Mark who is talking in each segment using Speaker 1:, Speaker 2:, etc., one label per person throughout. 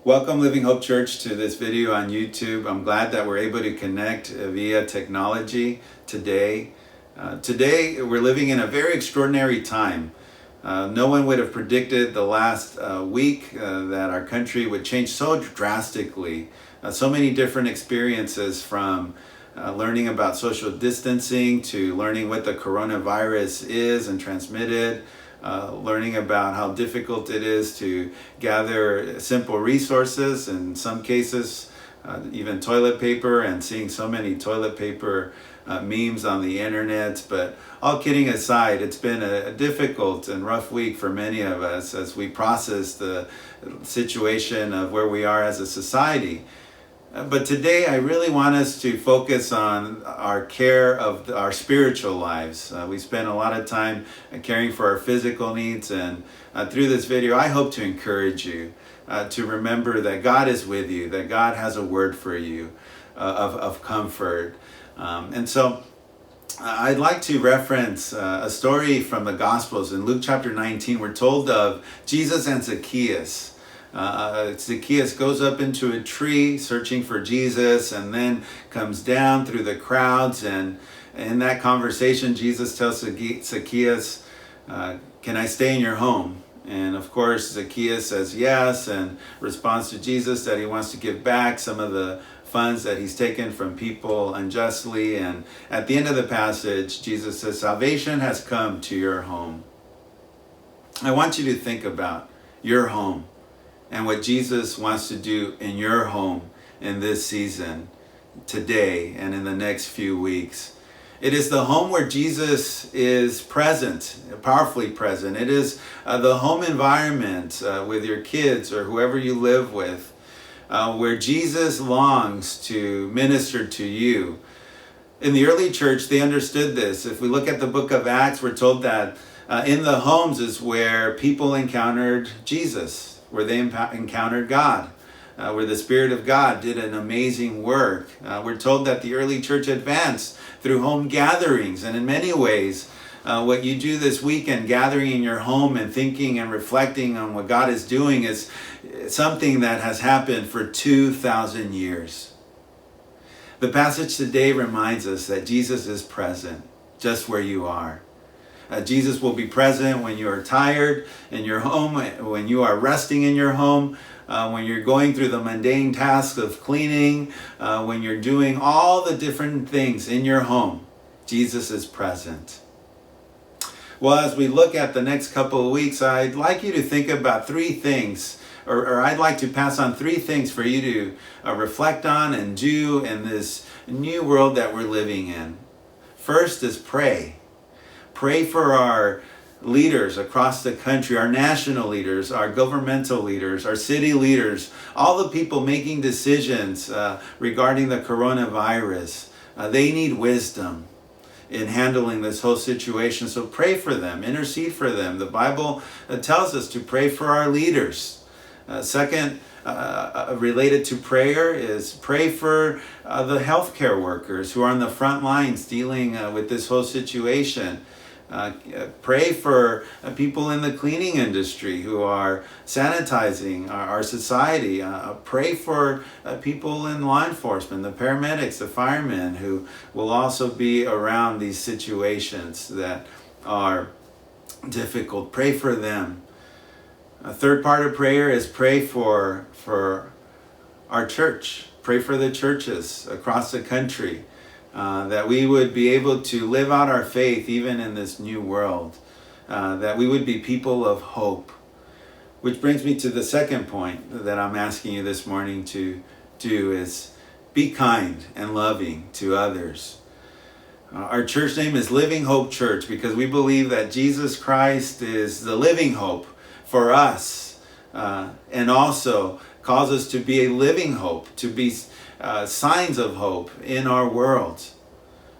Speaker 1: Welcome Living Hope Church to this video on YouTube. I'm glad that we're able to connect via technology today. Today we're living in a very extraordinary time. No one would have predicted the last week that our country would change so drastically. So many different experiences, from learning about social distancing to learning what the coronavirus is and transmitted, learning about how difficult it is to gather simple resources, in some cases even toilet paper, and seeing so many toilet paper memes on the internet. But all kidding aside, it's been a difficult and rough week for many of us as we process the situation of where we are as a society. But today I really want us to focus on our care of our spiritual lives. We spend a lot of time caring for our physical needs, and through this video I hope to encourage you to remember that God is with you, that God has a word for you of comfort. And so I'd like to reference a story from the Gospels. In Luke chapter 19, we're told of Jesus and Zacchaeus. Zacchaeus goes up into a tree searching for Jesus, and then comes down through the crowds. And in that conversation, Jesus tells Zacchaeus, can I stay in your home? And of course, Zacchaeus says yes, and responds to Jesus that he wants to give back some of the funds that he's taken from people unjustly. And at the end of the passage, Jesus says, salvation has come to your home. I want you to think about your home and what Jesus wants to do in your home in this season, today, and in the next few weeks. It is the home where Jesus is present, powerfully present. It is the home environment with your kids or whoever you live with, where Jesus longs to minister to you. In the early church, they understood this. If we look at the book of Acts, we're told that in the homes is where people encountered Jesus, where they encountered God, where the Spirit of God did an amazing work. We're told that the early church advanced through home gatherings, and in many ways, what you do this weekend, gathering in your home and thinking and reflecting on what God is doing, is something that has happened for 2,000 years. The passage today reminds us that Jesus is present just where you are. Jesus will be present when you are tired in your home, when you are resting in your home, when you're going through the mundane tasks of cleaning, when you're doing all the different things in your home. Jesus is present. Well, as we look at the next couple of weeks, I'd like you to think about three things, or I'd like to pass on three things for you to reflect on and do in this new world that we're living in. First is pray. Pray for our leaders across the country, our national leaders, our governmental leaders, our city leaders, all the people making decisions regarding the coronavirus. They need wisdom in handling this whole situation. So pray for them, intercede for them. The Bible tells us to pray for our leaders. Second, related to prayer, is pray for the healthcare workers who are on the front lines dealing with this whole situation. Pray for people in the cleaning industry who are sanitizing our society. Pray for people in law enforcement, the paramedics, the firemen, who will also be around these situations that are difficult. Pray for them. A third part of prayer is pray for our church. Pray for the churches across the country. That we would be able to live out our faith even in this new world. That we would be people of hope. Which brings me to the second point that I'm asking you this morning to do, is be kind and loving to others. Our church name is Living Hope Church because we believe that Jesus Christ is the living hope for us, and also calls us to be a living hope, to be signs of hope in our world.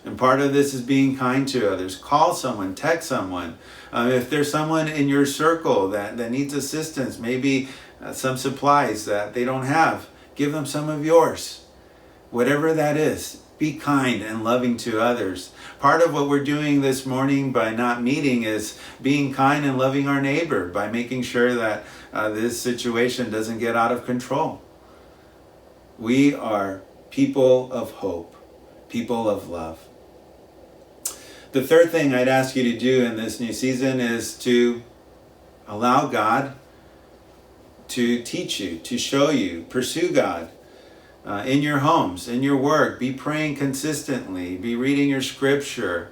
Speaker 1: And part of this is being kind to others. Call someone, text someone. If there's someone in your circle that needs assistance, maybe some supplies that they don't have, give them some of yours. Whatever that is, Be kind and loving to others. Part of what we're doing this morning by not meeting is being kind and loving our neighbor by making sure that this situation doesn't get out of control. We are people of hope, people of love. The third thing I'd ask you to do in this new season is to allow God to teach you, to show you, pursue God. In your homes, in your work, be praying consistently, be reading your scripture.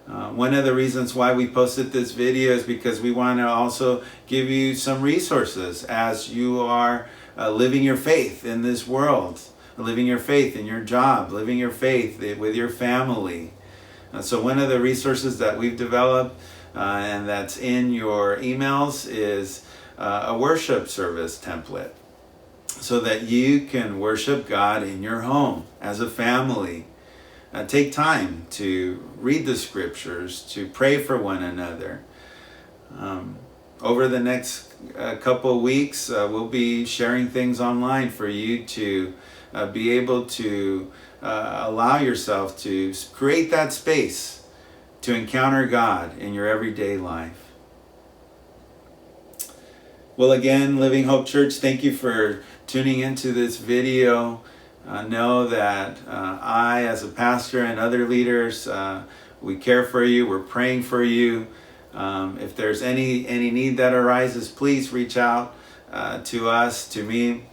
Speaker 1: One of the reasons why we posted this video is because we want to also give you some resources as you are living your faith in this world, living your faith in your job, living your faith with your family. So one of the resources that we've developed and that's in your emails is a worship service template, so that you can worship God in your home as a family. Take time to read the scriptures, to pray for one another. Over the next couple weeks, we'll be sharing things online for you to be able to allow yourself to create that space to encounter God in your everyday life. Well, again, Living Hope Church, thank you for tuning into this video. Know that I, as a pastor and other leaders, we care for you. We're praying for you. If there's any need that arises, please reach out to us, to me,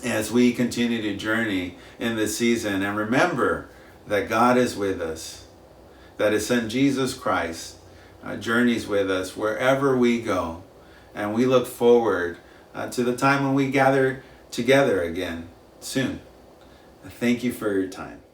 Speaker 1: as we continue to journey in this season. And remember that God is with us, that His Son Jesus Christ journeys with us wherever we go. And we look forward to the time when we gather together again soon. Thank you for your time.